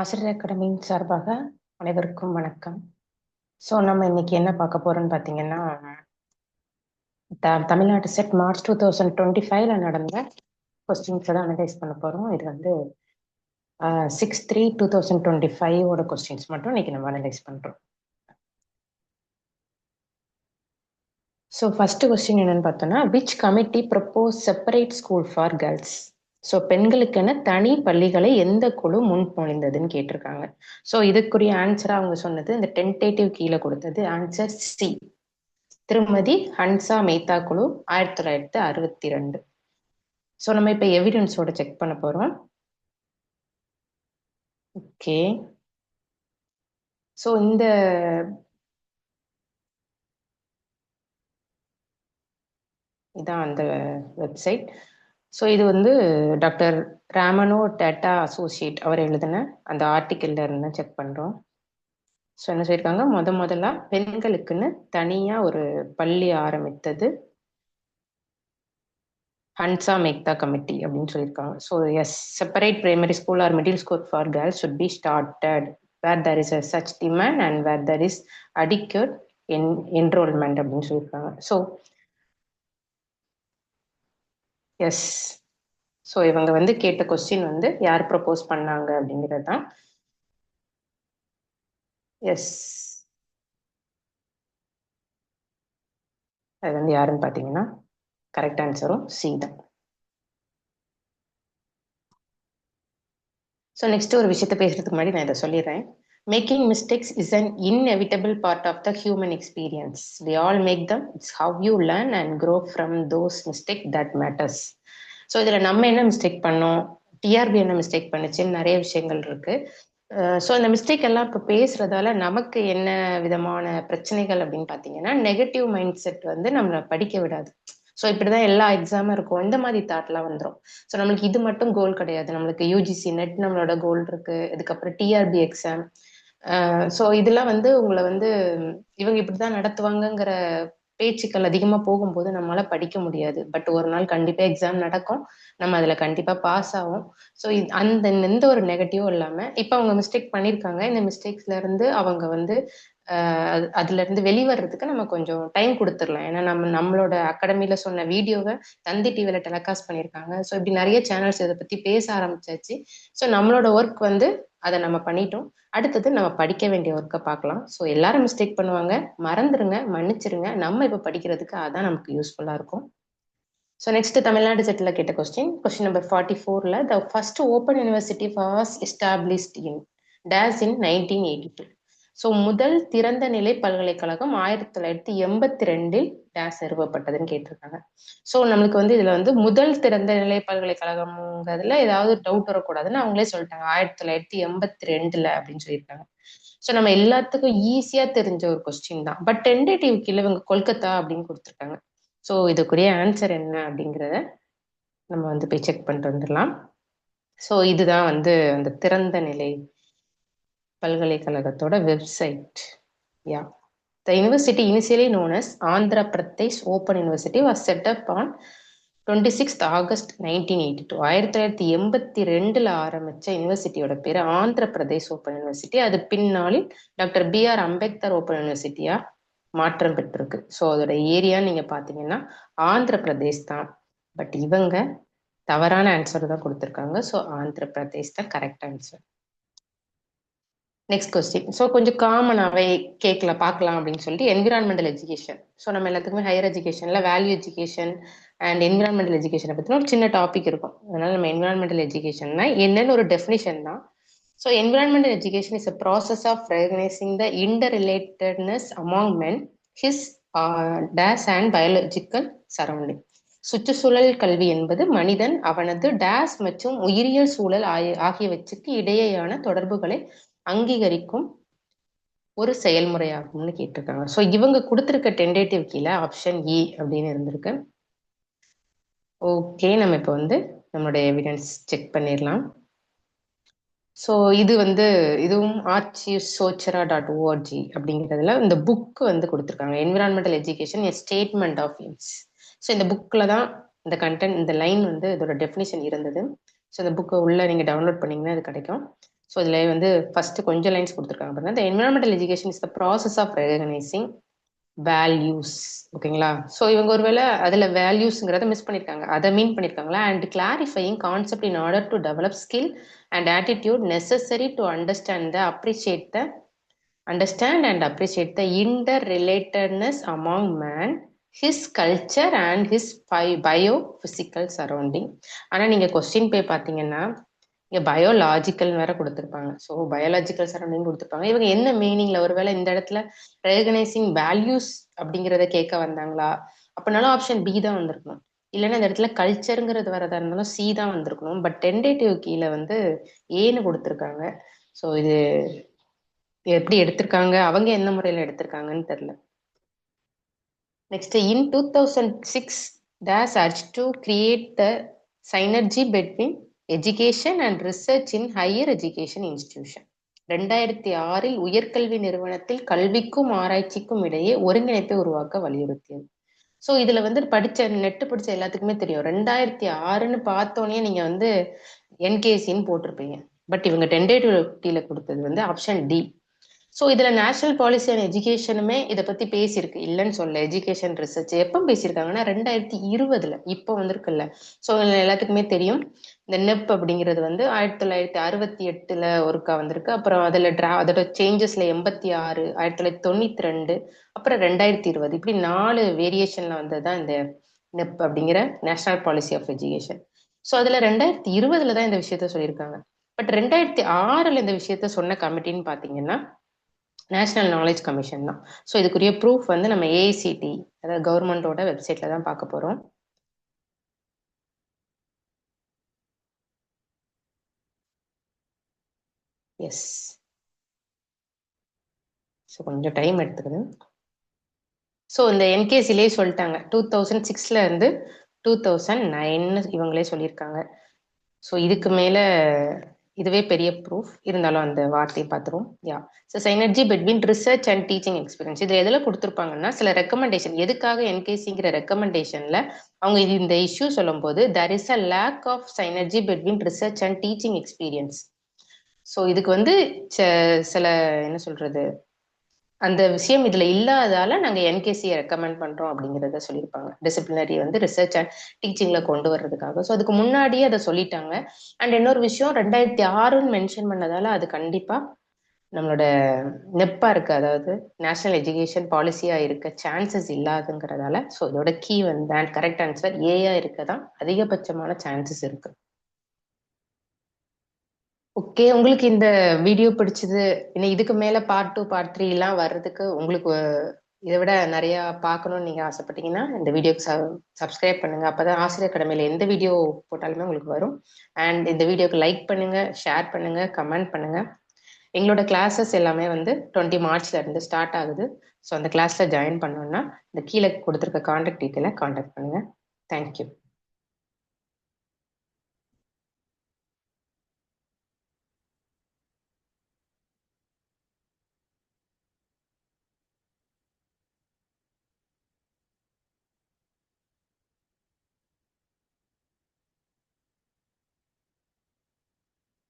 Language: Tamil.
ஆசிரியர் அகாடமியின் சார்பாக அனைவருக்கும் வணக்கம். ஸோ நம்ம இன்னைக்கு என்ன பார்க்க போறோம்னு பார்த்தீங்கன்னா, தமிழ்நாடு செட் மார்ச் 2025 நடந்த கொஸ்டின்ஸ் தான் அனலைஸ் பண்ண போறோம். இது வந்து 6/3/2025 கொஸ்டின்ஸ் மட்டும் இன்னைக்கு நம்ம அனலைஸ் பண்றோம். ஸோ ஃபர்ஸ்ட் கொஸ்டின் என்னன்னு பார்த்தோம்னா, which committee propose separate school for girls? So பெண்களுக்கென தனி பள்ளிகளை எந்த குழு முன்மொழிந்ததுன்னு கேட்டிருக்காங்க. ஸோ இதுக்குரிய ஆன்சரா அவங்க சொன்னது இந்த டென்டேட்டிவ் கீழே கொடுத்தது ஆன்சர் சி, திருமதி ஹன்சா மேத்தா குழு 1962. ஸோ நம்ம இப்போ எவிடன்ஸோட செக் பண்ண போறோம். ஓகே, ஸோ இந்த இதான் அந்த வெப்சைட். ஸோ இது வந்து டாக்டர் ராமனோ டேட்டா அசோசியேட் அவர் எழுதின அந்த ஆர்டிக்கிள்ல இருந்து செக் பண்றோம். ஸோ என்ன சொல்லியிருக்காங்க, முதல்ல பெண்களுக்குன்னு தனியா ஒரு பள்ளி ஆரம்பித்தது ஹன்சா மேத்தா கமிட்டி அப்படின்னு சொல்லியிருக்காங்க. So yes, separate primary school or middle school for girls should be started where there is a such demand and where there is adequate enrollment அப்படின்னு சொல்லியிருக்காங்க. ஸோ எஸ், ஸோ இவங்க வந்து கேட்ட கொஸ்டின் வந்து யார் ப்ரப்போஸ் பண்ணாங்க அப்படிங்கிறது தான். எஸ், அது வந்து யாருன்னு பார்த்தீங்கன்னா கரெக்ட் ஆன்சரும் சி தான். ஸோ நெக்ஸ்ட் ஒரு விஷயத்த பேசுறதுக்கு முன்னாடி நான் இதை சொல்லிடுறேன். Making mistakes is an inevitable part of the human experience. We all make them. It's how you learn and grow from those mistake that matters. So இதில் நம்ம என்ன மிஸ்டேக் பண்ணோம், டிஆர்பி என்ன மிஸ்டேக் பண்ணுச்சுன்னு நிறைய விஷயங்கள் இருக்கு. ஸோ அந்த மிஸ்டேக் எல்லாம் இப்போ பேசுறதால நமக்கு என்ன விதமான பிரச்சனைகள் அப்படின்னு பார்த்தீங்கன்னா, நெகட்டிவ் மைண்ட் செட் வந்து நம்மளை படிக்க விடாது. ஸோ இப்படிதான் எல்லா எக்ஸாமும் இருக்கும், இந்த மாதிரி தாட்லாம் வந்துடும். ஸோ நம்மளுக்கு இது மட்டும் கோல் கிடையாது, நம்மளுக்கு யூஜிசி நெட் நம்மளோட கோல் இருக்கு, இதுக்கப்புறம் டிஆர்பி எக்ஸாம். ஸோ இதெல்லாம் வந்து உங்களை வந்து இவங்க இப்படிதான் நடத்துவாங்கங்கிற பேச்சுக்கள் அதிகமா போகும்போது நம்மளால படிக்க முடியாது. பட் ஒரு நாள் கண்டிப்பா எக்ஸாம் நடக்கும், நம்ம அதுல கண்டிப்பா பாஸ் ஆகும். ஸோ அந்த எந்த ஒரு நெகட்டிவும் இல்லாம இப்ப அவங்க மிஸ்டேக் பண்ணிருக்காங்க, இந்த மிஸ்டேக்ஸ்ல இருந்து அவங்க வந்து அதுல இருந்து வெளிவரதுக்கு நம்ம கொஞ்சம் டைம் கொடுத்துடலாம். ஏன்னா நம்மளோட அகாடமில சொன்ன வீடியோவை தந்தி டிவில டெலிகாஸ்ட் பண்ணியிருக்காங்க. ஸோ இப்படி நிறைய சேனல்ஸ் இதை பத்தி பேச ஆரம்பிச்சாச்சு. ஸோ நம்மளோட ஒர்க் வந்து அதை நம்ம பண்ணிட்டோம். அடுத்தது நம்ம படிக்க வேண்டிய ஒர்க்கை பார்க்கலாம். ஸோ எல்லாரும் மிஸ்டேக் பண்ணுவாங்க, மறந்துருங்க, மன்னிச்சிருங்க. நம்ம இப்போ படிக்கிறதுக்கு அதான் நமக்கு யூஸ்ஃபுல்லா இருக்கும். ஸோ நெக்ஸ்ட் தமிழ்நாடு செட்டில் கேட்ட கொஸ்டின் நம்பர் 44ல the first open university was established in days in 1982. So முதல் திறந்த நிலை பல்கலைக்கழகம் 1982 டேஸ் நிறுவப்பட்டதுன்னு கேட்டிருக்காங்க. ஸோ நம்மளுக்கு வந்து இதுல வந்து முதல் திறந்த நிலை பல்கலைக்கழகம்ங்கிறதுல ஏதாவது டவுட் வரக்கூடாதுன்னு அவங்களே சொல்லிட்டாங்க, 1982 அப்படின்னு சொல்லியிருக்காங்க. ஸோ நம்ம எல்லாத்துக்கும் ஈஸியா தெரிஞ்ச ஒரு கொஸ்டின் தான். பட் டென்டேட்டிவ் கீழே இவங்க கொல்கத்தா அப்படின்னு கொடுத்துருக்காங்க. ஸோ இதுக்குரிய ஆன்சர் என்ன அப்படிங்கிறத நம்ம வந்து போய் செக் பண்ணிட்டு வந்துடலாம். ஸோ இதுதான் வந்து அந்த திறந்த நிலை பல்கலைக்கழகத்தோட website. Yeah, the university initially known as Andhra Pradesh open university was set up on 26th August 1982. 1982 ஆரம்பிச்ச யூனிவர்சிட்டியோட பேரு ஆந்திர பிரதேஷ் ஓப்பன் யூனிவர்சிட்டி. அது பின்னாளில் டாக்டர் BR அம்பேத்கர் ஓப்பன் யூனிவர்சிட்டியா மாற்றம் பெற்றிருக்கு. ஸோ அதோட ஏரியா நீங்க பாத்தீங்கன்னா ஆந்திர பிரதேஷ் தான். பட் இவங்க தவறான ஆன்சர் தான் கொடுத்துருக்காங்க. ஸோ ஆந்திர பிரதேஷ் தான் correct answer. Next question. So கொஞ்சம் காமனாகவே பார்க்கலாம் அப்படின்னு சொல்லிட்டு என்விரான்மெண்டல் எஜுகேஷன். ஸோ நம்ம எல்லாத்துக்குமே ஹையர் எஜுகேஷன்ல வேல்யூ எஜுகேஷன் அண்ட் என்விரான்மெண்டல் எஜுகேஷனை பற்றின ஒரு சின்ன டாபிக் இருக்கும். அதனால நம்ம என்விரான்மெண்டல் எஜுகேஷன்னா என்னன்னு ஒரு டெஃபினிஷன் தான். So environmental education is a process of recognizing the interrelatedness among men, his dash and biological surrounding. சுற்றுச்சூழல் கல்வி என்பது மனிதன் அவனது டேஸ் மற்றும் உயிரியல் சூழல் ஆகியவற்றுக்கு இடையேயான தொடர்புகளை அங்கீகரிக்கும் ஒரு செயல்முறையாகும்னு கேட்டிருக்காங்க. ஸோ இவங்க கொடுத்துருக்க டென்டேட்டிவ் கீழே ஆப்ஷன் இ அப்படின்னு இருந்திருக்கு. ஓகே, நம்ம இப்போ வந்து நம்மளுடைய எவிடன்ஸ் செக் பண்ணிடலாம். ஸோ இது வந்து இதுவும் archivsochara.org அப்படிங்கிறதுல இந்த புக் வந்து கொடுத்துருக்காங்க, environmental education a statement of aims. So இந்த புக்கில் தான் இந்த கண்டென்ட், இந்த லைன் வந்து இதோட டெஃபினிஷன் இருந்தது. ஸோ இந்த புக்கை உள்ள நீங்கள் டவுன்லோட் பண்ணிங்கன்னா அது கிடைக்கும். ஸோ இதுல வந்து ஃபர்ஸ்ட் கொஞ்சம் லைன்ஸ் கொடுத்துருக்காங்க பாருங்க. The environmental education is the process of recognizing values. ஓகேங்களா? ஸோ இவங்க ஒருவேளை அதுல வேல்யூஸ்ங்கிறத மிஸ் பண்ணிருக்காங்க, அதை மீன் பண்ணிருக்காங்களா? And clarifying concept in order to develop skill and attitude necessary to understand and appreciate the interrelatedness among man, his culture and his biophysical surrounding. ஆனா நீங்க கொஸ்டின் பே பாத்தீங்கன்னா இங்க பயோலாஜிக்கல் வேற கொடுத்துருப்பாங்க. ஸோ பயாலஜிக்கல் சரௌண்டிங் கொடுத்துருப்பாங்க. இவங்க என்ன மீனிங்ல, ஒருவேளை இந்த இடத்துல ரெகனைசிங் வேல்யூஸ் அப்படிங்கிறத கேட்க வந்தாங்களா? அப்படின்னாலும் ஆப்ஷன் பி தான் வந்திருக்கணும். இல்லைன்னா இந்த இடத்துல கல்ச்சருங்கிறது வரதா இருந்தாலும் சி தான் வந்திருக்கணும். பட் டென்டேட்டிவ் கீழே வந்து ஏன்னு கொடுத்துருக்காங்க. ஸோ இது எப்படி எடுத்திருக்காங்க, அவங்க என்ன முறையில எடுத்திருக்காங்கன்னு தெரியல. Next, in 2006 DAS urged to create the synergy between education and research in higher education institution. 2006 உயர்கல்வி நிறுவனத்தில் கல்விக்கும் ஆராய்ச்சிக்கும் இடையே ஒருங்கிணைப்பை உருவாக்க வலியுறுத்தியது. ஸோ இதுல வந்து நெட்டு படிச்ச எல்லாத்துக்குமே தெரியும், 2006ன்னு பார்த்தோன்னே நீங்க வந்து என்கேசின்னு போட்டிருப்பீங்க. பட் இவங்க டென்டேட்டிவ்ல கொடுத்தது வந்து ஆப்ஷன் டி. ஸோ இதுல நேஷனல் பாலிசி அண்ட் எஜுகேஷனுமே இதை பத்தி பேசியிருக்கு, இல்லைன்னு சொல்ல. எஜுகேஷன் ரிசர்ச் எப்போ பேசியிருக்காங்கன்னா 2020, இப்போ வந்திருக்குல்ல. ஸோ எல்லாத்துக்குமே தெரியும், இந்த நெப் அப்படிங்கிறது வந்து 1968 ஒருக்கா வந்திருக்கு. அப்புறம் அதோட சேஞ்சஸ்ல 86, 1992, அப்புறம் 2020, இப்படி 4 வேரியேஷன்ல வந்ததுதான் இந்த நெப் அப்படிங்கிற national policy of education. So அதுல 2020 தான் இந்த விஷயத்த சொல்லியிருக்காங்க. பட் 2006 இந்த விஷயத்த சொன்ன கமிட்டின்னு பாத்தீங்கன்னா நேஷனல் நாலேஜ் கமிஷன் தான். ஸோ இதுக்குரிய ப்ரூஃப் வந்து நம்ம ஏஐசிடி, அதாவது கவர்மெண்டோட வெப்சைட்ல தான் பார்க்க போறோம். எஸ், ஸோ கொஞ்சம் டைம் எடுத்துக்குது. ஸோ இந்த என்கேசிலே சொல்லிட்டாங்க, 2006 இருந்து 2009 இவங்களே சொல்லியிருக்காங்க. ஸோ இதுக்கு மேல இதுவே பெரிய ப்ரூஃப் இருந்தாலும் அந்த வார்த்தையை பார்த்துருவோம். Yeah, so synergy between research and teaching experience. இது எதில் கொடுத்துருப்பாங்கன்னா சில ரெக்கமெண்டேஷன். எதுக்காக என்கேசிங்கிற ரெக்கமெண்டேஷன்ல அவங்க இந்த இஷ்யூ சொல்லும் போது there is a lack of synergy between research and teaching experience. So இதுக்கு வந்து சில என்ன சொல்றது, அந்த விஷயம் இதுல இல்லாதால நாங்க என்கேசியை ரெக்கமெண்ட் பண்றோம் அப்படிங்கிறத சொல்லியிருப்பாங்க. டிசிப்ளினரி வந்து ரிசர்ச் அண்ட் டீச்சிங்ல கொண்டு வர்றதுக்காக. ஸோ அதுக்கு முன்னாடியே அதை சொல்லிட்டாங்க. அண்ட் இன்னொரு விஷயம், 2006ன்னு மென்ஷன் பண்ணதால அது கண்டிப்பா நம்மளோட நெப்பா இருக்கு, அதாவது நேஷனல் எஜுகேஷன் பாலிசியா இருக்க சான்சஸ் இல்லாதுங்கிறதால. ஸோ இதோட கீ வந்து கரெக்ட் ஆன்சர் ஏயா இருக்கதான் அதிகபட்சமான சான்சஸ் இருக்கு. ஓகே, உங்களுக்கு இந்த வீடியோ பிடிச்சது, இன்னும் இதுக்கு மேல பார்ட் 2 பார்ட் 3 எல்லாம் வர்றதுக்கு உங்களுக்கு இதை விட நிறைய பார்க்கணும்னு நீங்க ஆசைப்பட்டீங்கன்னா இந்த வீடியோக்கு சப்ஸ்கிரைப் பண்ணுங்க. அப்பதான் ஆசிரியர் கடமையில எந்த வீடியோ போட்டாலுமே உங்களுக்கு வரும். அண்ட் இந்த வீடியோக்கு லைக் பண்ணுங்க, ஷேர் பண்ணுங்க, கமெண்ட் பண்ணுங்க. எங்களோட கிளாஸஸ் எல்லாமே வந்து 20 மார்ச்ல இருந்து ஸ்டார்ட் ஆகுது. ஸோ அந்த கிளாஸ்ல ஜாயின் பண்ணோம்னா இந்த கீழே கொடுத்துருக்க கான்டாக்ட் டீட்டெயிலை கான்டாக்ட் பண்ணுங்க. தேங்க்யூ.